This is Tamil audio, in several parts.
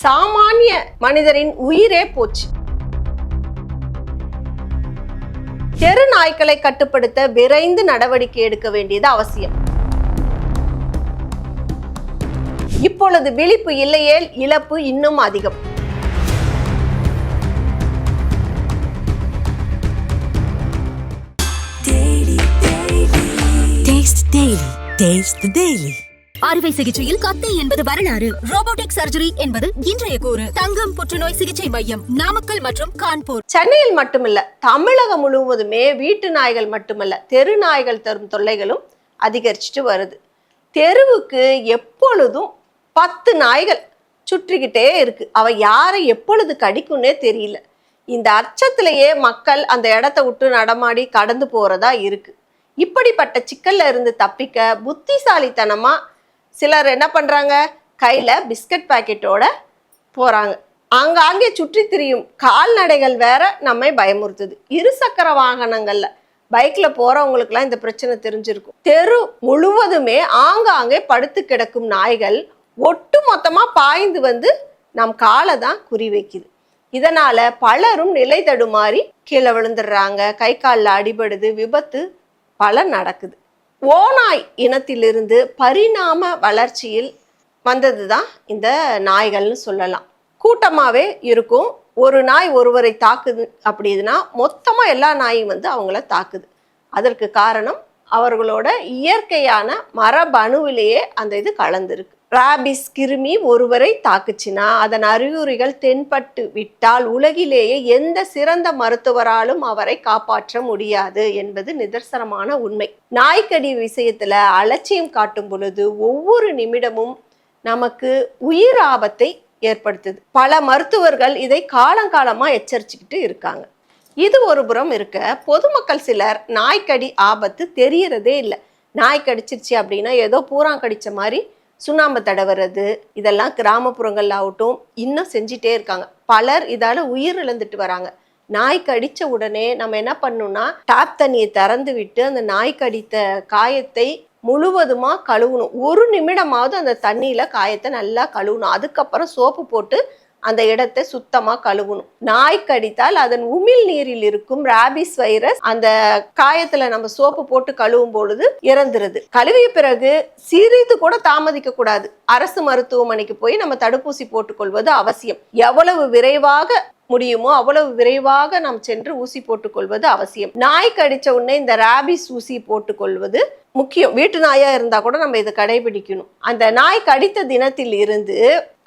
சாமானிய மனிதரின் உயிரே போச்சு. தெரு நாய்க்களை கட்டுப்படுத்த விரைந்து நடவடிக்கை எடுக்க வேண்டியது அவசியம். இப்பொழுது விழிப்பு இல்லையேல் இழப்பு இன்னும் அதிகம். அறுவை சிகிச்சையில் கத்தை என்பது வரலாறு, ரோபோட்டிக் சர்ஜரி என்பது இன்றைய கூறு. தங்கம் புற்றுநோய் சிகிச்சை மையம், நாமக்கல் மற்றும் கான்பூர். சென்னையில் மட்டுமல்ல, தமிழகம் முழுவதுமே வீட்டு நாய்கள் மட்டுமல்ல, தெரு நாய்கள் தரும் தொல்லைகளும் அதிகரிச்சுட்டு வருது. தெருவுக்கு எப்பொழுதும் 10 நாய்கள் சுற்றிக்கிட்டே இருக்கு. அவ யாரை எப்பொழுது கடிக்கும்னே தெரியல. இந்த அச்சத்திலேயே மக்கள் அந்த இடத்த விட்டு நடமாடி கடந்து போறதா இருக்கு. இப்படிப்பட்ட சிக்கல்ல இருந்து தப்பிக்க புத்திசாலித்தனமா சிலர் என்ன பண்றாங்க, கையில பிஸ்கட் பாக்கெட்டோட போறாங்க. ஆங்காங்கே சுற்றி திரியும் கால்நடைகள் வேற நம்மை பயமுறுத்துது. இருசக்கர வாகனங்கள்ல பைக்ல போறவங்களுக்குலாம் இந்த பிரச்சனை தெரிஞ்சிருக்கும். தெரு முழுவதுமே ஆங்காங்கே படுத்து கிடக்கும் நாய்கள் ஒட்டு மொத்தமா பாய்ந்து வந்து நம் காலை தான் குறி வைக்குது. இதனால பலரும் நிலை தடுமாறி கீழே விழுந்துடுறாங்க. கை காலில் அடிபடுது, விபத்து பல நடக்குது. ஓநாய் இனத்திலிருந்து பரிணாம வளர்ச்சியில் வந்தது தான் இந்த நாய்கள்னு சொல்லலாம். கூட்டமாகவே இருக்கும். ஒரு நாய் ஒருவரை தாக்குது அப்படின்னா மொத்தமாக எல்லா நாயும் வந்து அவங்கள தாக்குது. அதற்கு காரணம் அவர்களோட இயற்கையான மரபணுவிலேயே அந்த இது கலந்துருக்கு. ராபிஸ் கிருமி ஒருவரை தாக்குச்சுன்னா அதன் அறிகுறிகள் தென்பட்டு விட்டால் உலகிலேயே எந்த சிறந்த மருத்துவராலும் அவரை காப்பாற்ற முடியாது என்பது நிதர்சனமான உண்மை. நாய்க்கடி விஷயத்துல அலட்சியம் காட்டும் பொழுது ஒவ்வொரு நிமிடமும் நமக்கு உயிர் ஆபத்தை ஏற்படுத்துது. பல மருத்துவர்கள் இதை காலங்காலமா எச்சரிச்சுக்கிட்டு இருக்காங்க. இது ஒரு புறம் இருக்க, பொதுமக்கள் சிலர் நாய்க்கடி ஆபத்து தெரியறதே இல்லை. நாய் கடிச்சிருச்சு அப்படின்னா ஏதோ பூரான் கடிச்ச மாதிரி சுண்ணாம்பு தடவுறது, இதெல்லாம் கிராமப்புறங்கள் ஆகட்டும் இன்னும் செஞ்சிட்டே இருக்காங்க. பலர் இதால உயிர் இழந்துட்டு வராங்க. நாய் கடிச்ச உடனே நம்ம என்ன பண்ணணும்னா டாப் தண்ணியை திறந்து விட்டு அந்த நாய் கடித்த காயத்தை முழுவதுமா கழுவணும். 1 நிமிடமாவது அந்த தண்ணியில காயத்தை நல்லா கழுவணும். அதுக்கப்புறம் சோப்பு போட்டு அந்த இடத்தை சுத்தமா கழுவணும். நாய் கடித்தால் அதன் உமிழ் நீரில் இருக்கும் ராபிஸ் வைரஸ் அந்த காயத்துல நம்ம சோப்பு போட்டு கழுவும் பொழுது இறந்துருது. கழுவிய பிறகு சிறிது கூட தாமதிக்க கூடாது. அரசு மருத்துவமனைக்கு போய் நம்ம தடுப்பூசி போட்டுக்கொள்வது அவசியம். எவ்வளவு விரைவாக முடியுமோ அவ்வளவு விரைவாக நாம் சென்று ஊசி போட்டுக்கொள்வது அவசியம். நாய் கடிச்ச உடனே இந்த ராபிஸ் ஊசி போட்டுக்கொள்வது முக்கியம். வீட்டு நாயா இருந்தா கூட நம்ம இதை கடைபிடிக்கணும். அந்த நாய் கடித்த தினத்தில் இருந்து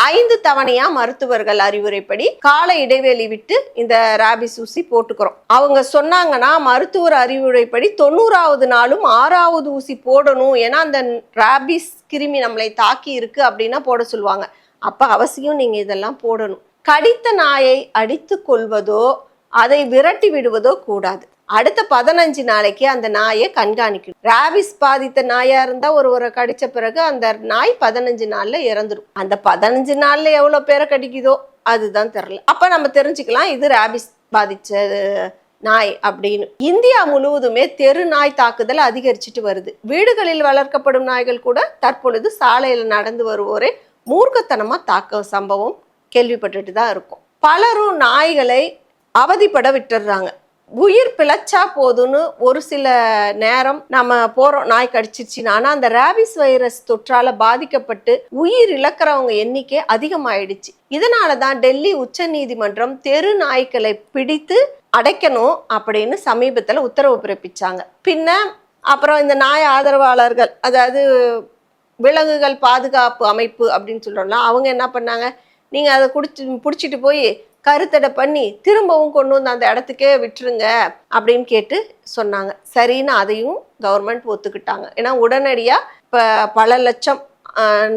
5 தவணையா மருத்துவர்கள் அறிவுரைப்படி கால இடைவெளி விட்டு இந்த ராபிஸ் ஊசி போட்டுக்கிறோம். அவங்க சொன்னாங்கன்னா மருத்துவர் அறிவுரைப்படி 90வது நாளும் 6வது ஊசி போடணும். ஏன்னா அந்த ராபிஸ் கிருமி நம்மளை தாக்கி இருக்கு அப்படின்னா போட சொல்லுவாங்க. அப்ப அவசியம் நீங்க இதெல்லாம் போடணும். கடித்த நாயை அடித்து கொள்வதோ அதை விரட்டி விடுவதோ கூடாது. அடுத்த 15 நாளைக்கு அந்த நாயை கண்காணிக்கணும். ராபிஸ் பாதித்த நாயா இருந்தா ஒருவரை கடிச்ச பிறகு அந்த நாய் 15 நாள்ல இறந்துடும். அந்த 15 நாள்ல எவ்வளவு பேரை கடிக்குதோ அதுதான் தெரியல. அப்ப நம்ம தெரிஞ்சுக்கலாம் இது ராபிஸ் பாதிச்ச நாய் அப்படின்னு. இந்தியா முழுவதுமே தெரு நாய் தாக்குதல் அதிகரிச்சுட்டு வருது. வீடுகளில் வளர்க்கப்படும் நாய்கள் கூட தற்பொழுது சாலையில நடந்து வருவோரே மூர்க்கத்தனமா தாக்க சம்பவம் கேள்விப்பட்டுட்டு தான் இருக்கும். பலரும் நாய்களை அவதிப்பட விட்டுடுறாங்க. உயிர் பிழைச்சா போதுன்னு ஒரு சில நேரம் நம்ம போறோம் நாய் கடிச்சிருச்சுன்னா, ஆனா அந்த ராபிஸ் வைரஸ் தொற்றால பாதிக்கப்பட்டு உயிர் இழக்கிறவங்க எண்ணிக்கை அதிகமாயிடுச்சு. இதனாலதான் டெல்லி உச்ச நீதிமன்றம் தெரு நாய்க்களை பிடித்து அடைக்கணும் அப்படின்னு சமீபத்துல உத்தரவு பிறப்பிச்சாங்க. பின்ன அப்புறம் இந்த நாய் ஆதரவாளர்கள், அதாவது விலங்குகள் பாதுகாப்பு அமைப்பு அப்படின்னு சொல்றோம்ல, அவங்க என்ன பண்ணாங்க, நீங்க அதை பிடிச்சிட்டு போய் கருத்தடை பண்ணி திரும்பவும் கொண்டு வந்து அந்த இடத்துக்கே விட்டுருங்க அப்படின்னு கேட்டு சொன்னாங்க. சரின்னு அதையும் கவர்மெண்ட் ஒத்துக்கிட்டாங்க. ஏன்னா உடனடியா இப்ப பல லட்சம்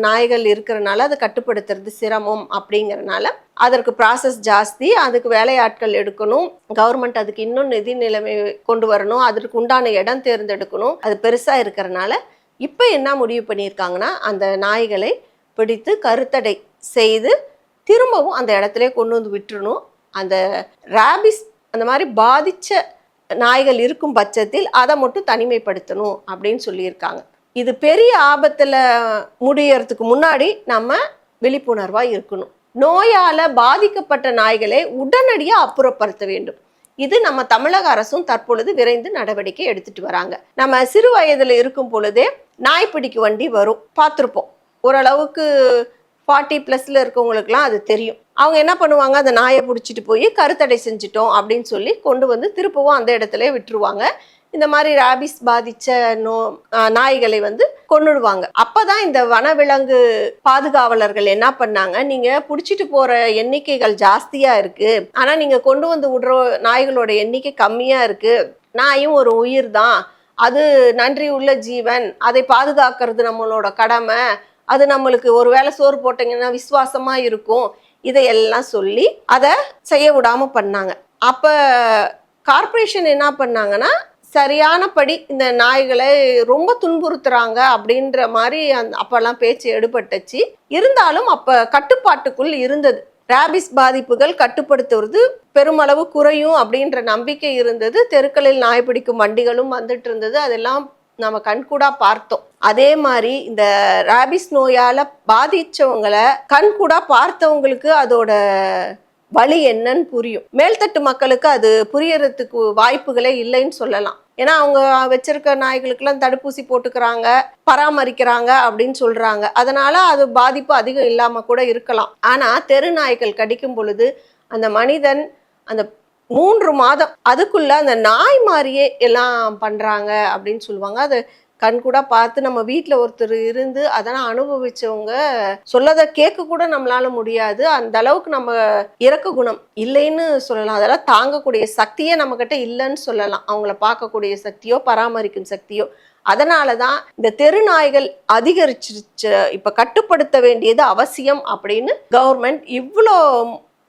நாய்கள் இருக்கிறனால அதை கட்டுப்படுத்துறது சிரமம் அப்படிங்கறதுனால அதற்கு ப்ராசஸ் ஜாஸ்தி, அதுக்கு வேலையாட்கள் எடுக்கணும், கவர்மெண்ட் அதுக்கு இன்னும் நிதி நிலைமை கொண்டு வரணும், அதற்கு உண்டான இடம் தேர்ந்தெடுக்கணும், அது பெருசா இருக்கிறனால இப்ப என்ன முடிவு பண்ணியிருக்காங்கன்னா அந்த நாய்களை பிடித்து கருத்தடை செய்து திரும்பவும் அந்த இடத்துல கொண்டு வந்து விட்டுறணும். அந்த ராபிஸ் அந்த மாதிரி பாதிச்ச நாய்கள் இருக்கும் பட்சத்தில் அதை மட்டும் தனிமைப்படுத்தணும் அப்படின்னு சொல்லியிருக்காங்க. இது பெரிய ஆபத்துல முடியறதுக்கு முன்னாடி நம்ம விழிப்புணர்வா இருக்கணும். நோயால பாதிக்கப்பட்ட நாய்களை உடனடியாக அப்புறப்படுத்த வேண்டும். இது நம்ம தமிழக அரசும் தற்பொழுது விரைந்து நடவடிக்கை எடுத்துட்டு வராங்க. நம்ம சிறு வயதுல இருக்கும் பொழுதே நாய்ப்பிடிக்கு வண்டி வரும், பார்த்துருப்போம். ஓரளவுக்கு 40+ இருக்கவங்களுக்குலாம் அது தெரியும். அவங்க என்ன பண்ணுவாங்க, அந்த நாயை பிடிச்சிட்டு போய் கருத்தடை செஞ்சிட்டோம் அப்படின்னு சொல்லி கொண்டு வந்து திருப்பவும் அந்த இடத்துல விட்டுருவாங்க. இந்த மாதிரி ராபிஸ் பாதிச்ச நாய்களை வந்து கொன்னுடுவாங்க. அப்பதான் இந்த வனவிலங்கு பாதுகாவலர்கள் என்ன பண்ணாங்க, நீங்க புடிச்சிட்டு போற எண்ணிக்கைகள் ஜாஸ்தியா இருக்கு, ஆனா நீங்க கொண்டு வந்து விடுற நாய்களோட எண்ணிக்கை கம்மியா இருக்கு, நாயும் ஒரு உயிர் தான், அது நன்றி உள்ள ஜீவன், அதை பாதுகாக்கிறது நம்மளோட கடமை, அது நம்மளுக்கு ஒரு வேளை சோறு போட்டீங்கன்னா விசுவாசமா இருக்கும், இதையெல்லாம் சொல்லி அதை செய்ய விடாம பண்ணாங்க. அப்ப கார்பரேஷன் என்ன பண்ணாங்கன்னா, சரியானபடி இந்த நாய்களை ரொம்ப துன்புறுத்துறாங்க அப்படின்ற மாதிரி அப்பெல்லாம் பேச்சு எடுபட்டுச்சு. இருந்தாலும் அப்ப கட்டுப்பாட்டுக்குள் இருந்தது. ராபிஸ் பாதிப்புகள் கட்டுப்படுத்துவது பெருமளவு குறையும் அப்படின்ற நம்பிக்கை இருந்தது. தெருக்களில் நாய் பிடிக்கும் வண்டிகளும் வந்துட்டு இருந்தது. அதெல்லாம் நம்ம கண்கூடா பார்த்தோம். அதே மாதிரி இந்த ராபிஸ் நோயால பாதிச்சவங்களை கண்கூடா பார்த்தவங்களுக்கு அதோட வலி என்னன்னு புரியும். மேல்தட்டு மக்களுக்கு அது புரியறதுக்கு வாய்ப்புகளே இல்லைன்னு சொல்லலாம். ஏன்னா அவங்க வச்சிருக்க நாய்களுக்கெல்லாம் தடுப்பூசி போட்டுக்கிறாங்க, பராமரிக்கிறாங்க அப்படின்னு சொல்றாங்க. அதனால அது பாதிப்பு அதிகம் இல்லாம கூட இருக்கலாம். ஆனா தெரு நாய்கள் கடிக்கும் பொழுது அந்த மனிதன் அந்த 3 மாதம் அதுக்குள்ள அந்த நாய் மாதிரியே எல்லாம் பண்றாங்க அப்படின்னு சொல்லுவாங்க. அது கண்கூடா பார்த்து நம்ம வீட்டில் ஒருத்தர் இருந்து அதெல்லாம் அனுபவிச்சவங்க சொல்லதை கேட்க கூட நம்மளால முடியாது. அந்த அளவுக்கு நம்ம இரக்க குணம் இல்லைன்னு சொல்லலாம். அதெல்லாம் தாங்கக்கூடிய சக்தியே நம்ம கிட்ட இல்லைன்னு சொல்லலாம். அவங்கள பார்க்கக்கூடிய சக்தியோ பராமரிக்கும் சக்தியோ. அதனாலதான் இந்த தெரு நாய்கள் அதிகரிச்சிருச்சு, இப்ப கட்டுப்படுத்த வேண்டியது அவசியம் அப்படின்னு கவர்மெண்ட் இவ்வளோ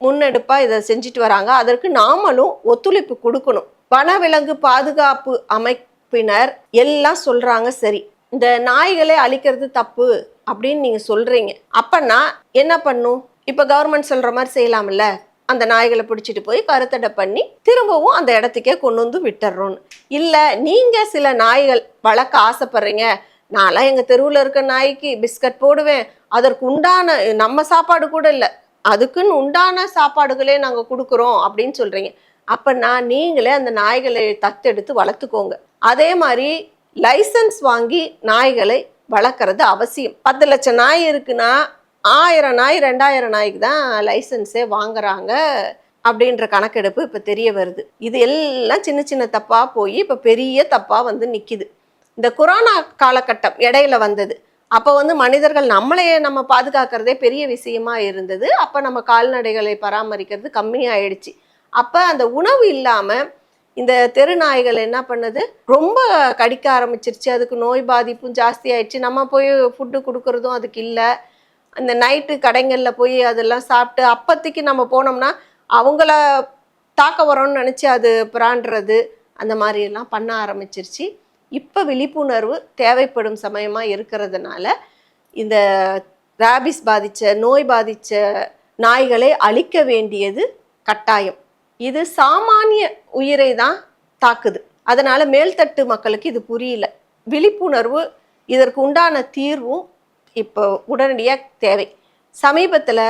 முன்னெடுப்பா இதை செஞ்சுட்டு வராங்க. அதற்கு நாமளும் ஒத்துழைப்பு கொடுக்கணும். வனவிலங்கு பாதுகாப்பு அமைப்பினர் எல்லாம் சொல்றாங்க, சரி இந்த நாய்களை அழிக்கிறது தப்பு அப்படின்னு நீங்க சொல்றீங்க, அப்பன்னா என்ன பண்ணும்? இப்ப கவர்மெண்ட் சொல்ற மாதிரி செய்யலாம்ல, அந்த நாய்களை பிடிச்சிட்டு போய் கருத்தடை பண்ணி திரும்பவும் அந்த இடத்துக்கே கொண்டு வந்து விட்டுறோன்னு. இல்ல நீங்க சில நாய்கள் வளர்க்க ஆசைப்படுறீங்க, நான்லாம் எங்க தெருவில் இருக்க நாய்க்கு பிஸ்கட் போடுவேன், அதற்கு உண்டான நம்ம சாப்பாடு கூட இல்லை, அதுக்குன்னு உண்டான சாப்பாடுகளே நாங்க கொடுக்குறோம் அப்படின்னு சொல்றீங்க. அப்பன்னா நீங்களே அந்த நாய்களை தத்தெடுத்து வளர்த்துக்கோங்க. அதே மாதிரி லைசன்ஸ் வாங்கி நாய்களை வளர்க்குறது அவசியம். 10 லட்சம் நாய் இருக்குன்னா 1000 நாய் 2000 நாய்க்கு தான் லைசன்ஸே வாங்குறாங்க அப்படின்ற கணக்கெடுப்பு இப்போ தெரிய வருது. இது எல்லாம் சின்ன சின்ன தப்பா போய் இப்போ பெரிய தப்பா வந்து நிற்கிது. இந்த கொரோனா காலகட்டம் இடையில வந்தது. அப்போ வந்து மனிதர்கள் நம்மளையே நம்ம பாதுகாக்கிறதே பெரிய விஷயமா இருந்தது. அப்போ நம்ம கால்நடைகளை பராமரிக்கிறது கம்மியாயிடுச்சு. அப்போ அந்த உணவு இல்லாமல் இந்த தெரு நாய்கள் என்ன பண்ணுது, ரொம்ப கடிக்க ஆரம்பிச்சிருச்சு. அதுக்கு நோய் பாதிப்பும் ஜாஸ்தி ஆயிடுச்சு. நம்ம போய் ஃபுட்டு கொடுக்கறதும் அதுக்கு இல்லை. அந்த நைட்டு கடைகளில் போய் அதெல்லாம் சாப்பிட்டு அப்போதைக்கு நம்ம போனோம்னா அவங்கள தாக்க வரோன்னு நினச்சி அது பிராண்டுறது அந்த மாதிரியெல்லாம் பண்ண ஆரம்பிச்சிருச்சு. இப்போ விழிப்புணர்வு தேவைப்படும் சமயமாக இருக்கிறதுனால இந்த ராபிஸ் பாதித்த நோய் பாதித்த நாய்களை அழிக்க வேண்டியது கட்டாயம். இது சாமானிய உயிரை தான் தாக்குது. அதனால மேல்தட்டு மக்களுக்கு இது புரியல. விழிப்புணர்வு இதற்கு உண்டான தீர்வும் இப்போ உடனடியாக தேவை. சமீபத்தில்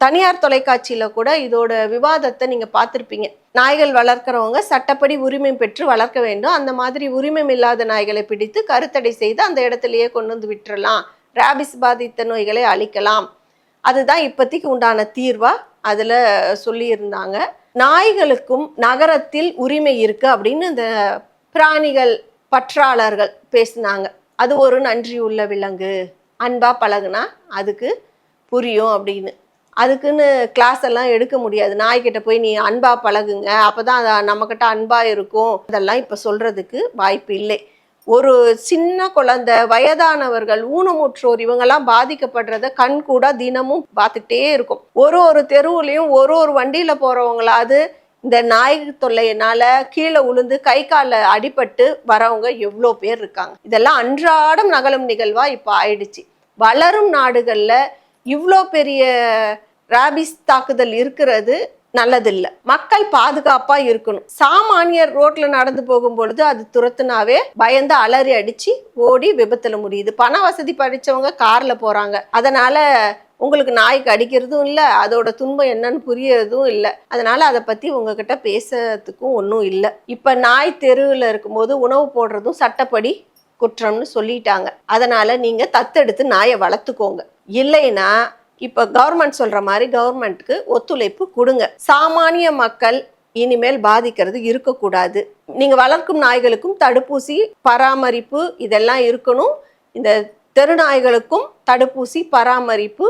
தனியார் தொலைக்காட்சியில் கூட இதோட விவாதத்தை நீங்கள் பார்த்துருப்பீங்க. நாய்கள் வளர்க்குறவங்க சட்டப்படி உரிமை பெற்று வளர்க்க வேண்டும், அந்த மாதிரி உரிமை இல்லாத நாய்களை பிடித்து கருத்தடை செய்து அந்த இடத்துலையே கொண்டு வந்து விட்டுறலாம், ராபிஸ் பாதித்த நோய்களை அழிக்கலாம், அதுதான் இப்போதைக்கு உண்டான தீர்வா அதில் சொல்லியிருந்தாங்க. நாய்களுக்கும் நகரத்தில் உரிமை இருக்கு அப்படின்னு இந்த பிராணிகள் பற்றாளர்கள் பேசினாங்க. அது ஒரு நன்றி உள்ள விலங்கு, அன்பா பழகுனா அதுக்கு புரியும் அப்படின்னு. அதுக்குன்னு கிளாஸ் எல்லாம் எடுக்க முடியாது. நாய்கிட்ட போய் நீ அன்பா பழகுங்க, அப்போதான் நம்மக்கிட்ட அன்பா இருக்கும், அதெல்லாம் இப்போ சொல்றதுக்கு வாய்ப்பு இல்லை. ஒரு சின்ன குழந்தை, வயதானவர்கள், ஊனமுற்றோர் இவங்கெல்லாம் பாதிக்கப்படுறத கண் கூட தினமும் பார்த்துக்கிட்டே இருக்கும். ஒரு தெருவுலையும் ஒரு வண்டியில போறவங்களாவது இந்த நாய் தொல்லையினால கீழே உளுந்து கை கால அடிபட்டு வரவங்க எவ்வளோ பேர் இருக்காங்க. இதெல்லாம் அன்றாடம் நகலும் நிகழ்வா இப்போ ஆயிடுச்சு. வளரும் நாடுகள்ல இவ்வளோ பெரிய ராபிஸ் தாக்குதல் இருக்கிறது நல்லதில்லை. மக்கள் பாதுகாப்பா இருக்கணும். சாமானியர் ரோட்ல நடந்து போகும் பொழுது அது துரத்துனாவே பயந்து அலறி அடிச்சு ஓடி விபத்துல முடியுது. பண வசதி படிச்சவங்க கார்ல போறாங்க, அதனால உங்களுக்கு நாய் கடிக்கிறதும் இல்லை, அதோட துன்பம் என்னன்னு புரியறதும் இல்லை. அதனால அதை பற்றி உங்ககிட்ட பேசுறதுக்கும் ஒன்றும் இல்லை. இப்போ நாய் தெருவில் இருக்கும்போது உணவு போடுறதும் சட்டப்படி குற்றம்னு சொல்லிட்டாங்க. அதனால நீங்கள் தத்தெடுத்து நாயை வளர்த்துக்கோங்க. இல்லைன்னா இப்போ கவர்மெண்ட் சொல்கிற மாதிரி கவர்மெண்ட்டுக்கு ஒத்துழைப்பு கொடுங்க. சாமானிய மக்கள் இனிமேல் பாதிக்கிறது இருக்கக்கூடாது. நீங்கள் வளர்க்கும் நாய்களுக்கும் தடுப்பூசி பராமரிப்பு இதெல்லாம் இருக்கணும். இந்த தெருநாய்களுக்கும் தடுப்பூசி பராமரிப்பு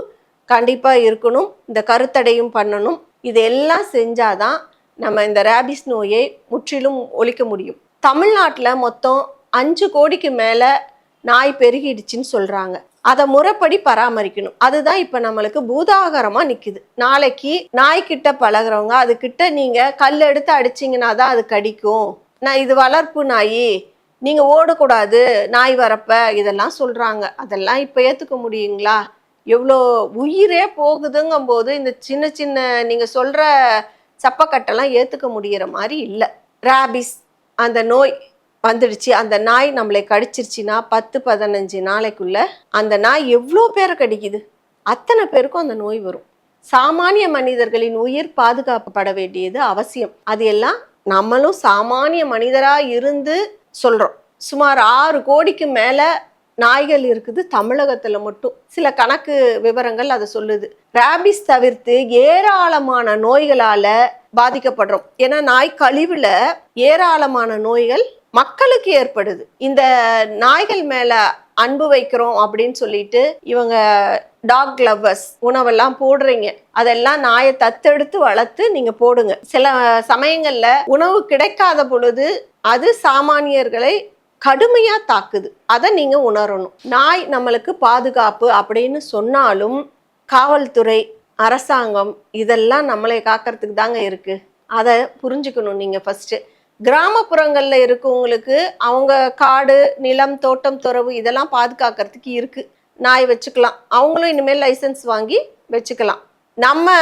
கண்டிப்பாக இருக்கணும். இந்த கருத்தடையும் பண்ணணும். இதெல்லாம் செஞ்சாதான் நம்ம இந்த ரேபிஸ் நோயை முற்றிலும் ஒழிக்க முடியும். தமிழ்நாட்டில் மொத்தம் 5 கோடிக்கு மேலே நாய் பெருகிடுச்சின்னு சொல்கிறாங்க. அதை முறைப்படி பராமரிக்கணும். அதுதான் இப்போ நம்மளுக்கு பூதாகரமாக நிற்குது. நாளைக்கு நாய்கிட்ட பழகிறவங்க அதுக்கிட்ட நீங்கள் கல் எடுத்து அடிச்சிங்கன்னா தான் அது கடிக்கும். நான் இது வளர்ப்பு நாய், நீங்கள் ஓடக்கூடாது நாய் வரப்ப, இதெல்லாம் சொல்கிறாங்க. அதெல்லாம் இப்போ ஏற்றுக்க முடியுங்களா? எவ்வளோ உயிரே போகுதுங்கும் போது இந்த சின்ன சின்ன நீங்கள் சொல்கிற சப்பக்கட்டெல்லாம் ஏற்றுக்க முடிகிற மாதிரி இல்லை. ரேபிஸ் அந்த நோய் வந்துடுச்சு, அந்த நாய் நம்மளை கடிச்சிருச்சுன்னா 10-15 நாளைக்குள்ள அந்த நாய் எவ்வளோ பேரை கடிக்குது, அத்தனை பேருக்கும் அந்த நோய் வரும். சாமானிய மனிதர்களின் உயிர் பாதுகாக்கப்பட வேண்டியது அவசியம். அது எல்லாம் நம்மளும் சாமானிய மனிதராக இருந்து சொல்கிறோம். சுமார் 6 கோடிக்கு மேலே நாய்கள் இருக்குது தமிழகத்தில் மட்டும். சில கணக்கு விவரங்கள் அதை சொல்லுது. ரேபிஸ் தவிர்த்து ஏராளமான நோய்களால் பாதிக்கப்படுறோம். ஏன்னா நாய் கழிவில் ஏராளமான நோய்கள் மக்களுக்கு ஏற்படுது. இந்த நாய்கள் மேல அன்பு வைக்கிறோம் அப்படின்னு சொல்லிட்டு இவங்க டாக் லவ்வர்ஸ் உணவெல்லாம் போடுறீங்க. அதெல்லாம் நாயை தத்தெடுத்து வளர்த்து நீங்க போடுங்க. சில சமயங்கள்ல உணவு கிடைக்காத பொழுது அது சாமானியர்களை கடுமையா தாக்குது. அதை நீங்க உணரணும். நாய் நம்மளுக்கு பாதுகாப்பு அப்படின்னு சொன்னாலும் காவல்துறை, அரசாங்கம் இதெல்லாம் நம்மளை காக்கிறதுக்கு தாங்க இருக்கு. அதை புரிஞ்சுக்கணும் நீங்க ஃபர்ஸ்ட். கிராமப்புறங்களில் இருக்கவங்களுக்கு அவங்க காடு, நிலம், தோட்டம், துறவு இதெல்லாம் பாதுகாக்கிறதுக்கு இருக்கு. நாய் வச்சுக்கலாம். அவங்களும் இனிமேல் லைசன்ஸ் வாங்கி வச்சுக்கலாம். நம்ம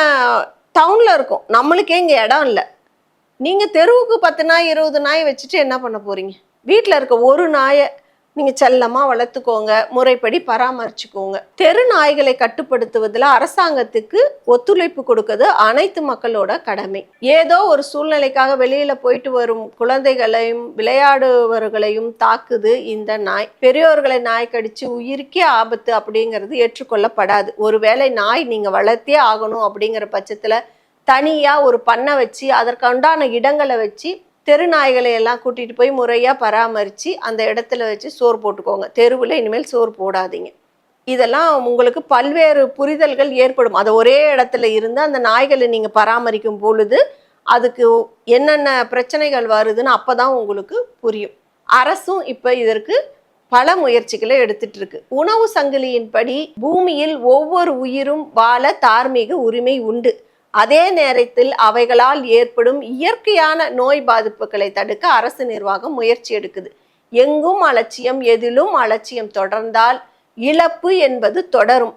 டவுனில் இருக்கோம், நம்மளுக்கே இங்கே இடம் இல்லை. நீங்கள் தெருவுக்கு 10 நாய் 20 நாய் வச்சுட்டு என்ன பண்ண போகிறீங்க? வீட்டில் இருக்க ஒரு நாயை நீங்கள் செல்லமாக வளர்த்துக்கோங்க, முறைப்படி பராமரிச்சுக்கோங்க. தெரு நாய்களை கட்டுப்படுத்துவதில் அரசாங்கத்துக்கு ஒத்துழைப்பு கொடுக்கிறது அனைத்து மக்களோட கடமை. ஏதோ ஒரு சூழ்நிலைக்காக வெளியில் போயிட்டு வரும் குழந்தைகளையும் விளையாடுபவர்களையும் தாக்குது இந்த நாய். பெரியோர்களை நாய் கடிச்சு உயிருக்கே ஆபத்து அப்படிங்கிறது ஏற்றுக்கொள்ளப்படாது. ஒருவேளை நாய் நீங்கள் வளர்த்தே ஆகணும் அப்படிங்கிற பட்சத்தில் தனியாக ஒரு பண்ணை வச்சு அதற்குண்டான இடங்களை வச்சு தெருநாய்களை எல்லாம் கூட்டிகிட்டு போய் முறையாக பராமரித்து அந்த இடத்துல வச்சு சோறு போட்டுக்கோங்க. தெருவில் இனிமேல் சோறு போடாதீங்க. இதெல்லாம் உங்களுக்கு பல்வேறு புரிதல்கள் ஏற்படும். அதை ஒரே இடத்துல இருந்து அந்த நாய்களை நீங்கள் பராமரிக்கும் பொழுது அதுக்கு என்னென்ன பிரச்சனைகள் வருதுன்னு அப்போ தான் உங்களுக்கு புரியும். அரசும் இப்போ இதற்கு பல முயற்சிகளை எடுத்துட்டு இருக்கு. உணவு சங்கிலியின்படி பூமியில் ஒவ்வொரு உயிரும் வாழ தார்மீக உரிமை உண்டு. அதே நேரத்தில் அவைகளால் ஏற்படும் இயற்கையான நோய் பாதிப்புகளை தடுக்க அரசு நிர்வாகம் முயற்சி எடுக்குது. எங்கும் அலட்சியம், எதிலும் அலட்சியம் தொடர்ந்தால் இழப்பு என்பது தொடரும்.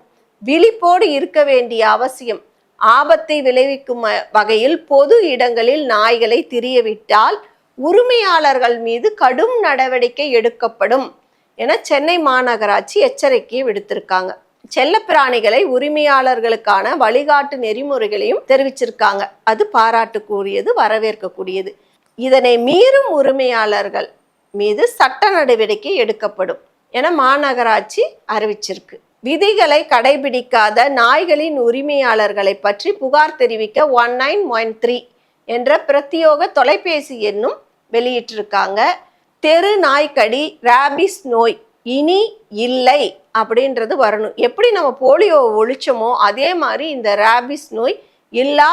விழிப்போடு இருக்க வேண்டிய அவசியம். ஆபத்தை விளைவிக்கும் வகையில் பொது இடங்களில் நாய்களை திரியவிட்டால் உரிமையாளர்கள் மீது கடும் நடவடிக்கை எடுக்கப்படும் என சென்னை மாநகராட்சி எச்சரிக்கை விடுத்திருக்காங்க. செல்லப்பிராணிகளை உரிமையாளர்களுக்கான வழிகாட்டு நெறிமுறைகளையும் தெரிவிச்சிருக்காங்க. அது பாராட்டுக்குரியது, வரவேற்கக்கூடியது. இதனை மீறும் உரிமையாளர்கள் மீது சட்ட நடவடிக்கை எடுக்கப்படும் என மாநகராட்சி அறிவிச்சிருக்கு. விதிகளை கடைபிடிக்காத நாய்களின் உரிமையாளர்களை பற்றி புகார் தெரிவிக்க 1913 என்ற பிரத்யோக தொலைபேசி எண்ணும் வெளியிட்டிருக்காங்க. தெரு நாய்க்கடி, ரேபிஸ் நோய் இனி இல்லை அப்படின்றது வரணும். எப்படி நம்ம போலியோ ஒழிச்சோமோ அதே மாதிரி இந்த ரேபிஸ் நோய் எல்லா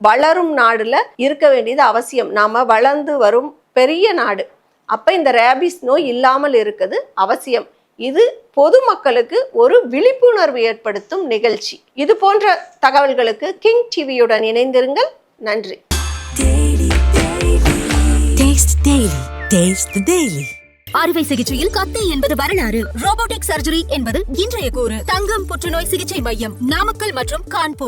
வளரும் நாடுல இருக்க வேண்டியது அவசியம். நாம வளர்ந்து வரும் பெரிய நாடு. அப்ப இந்த ரேபிஸ் நோய் இல்லாமல் இருக்குது அவசியம். இது பொதுமக்களுக்கு ஒரு விழிப்புணர்வு ஏற்படுத்தும் நிகழ்ச்சி. இது போன்ற தகவல்களுக்கு கிங் டிவியுடன் இணைந்திருங்கள். நன்றி. அறுவை சிகிச்சையில் கத்தை என்பது வரலாறு. ரோபோட்டிக் சர்ஜரி என்பது இன்றைய கூறு. தங்கம் புற்றுநோய் சிகிச்சை மையம், நாமக்கல் மற்றும் கான்பூர்.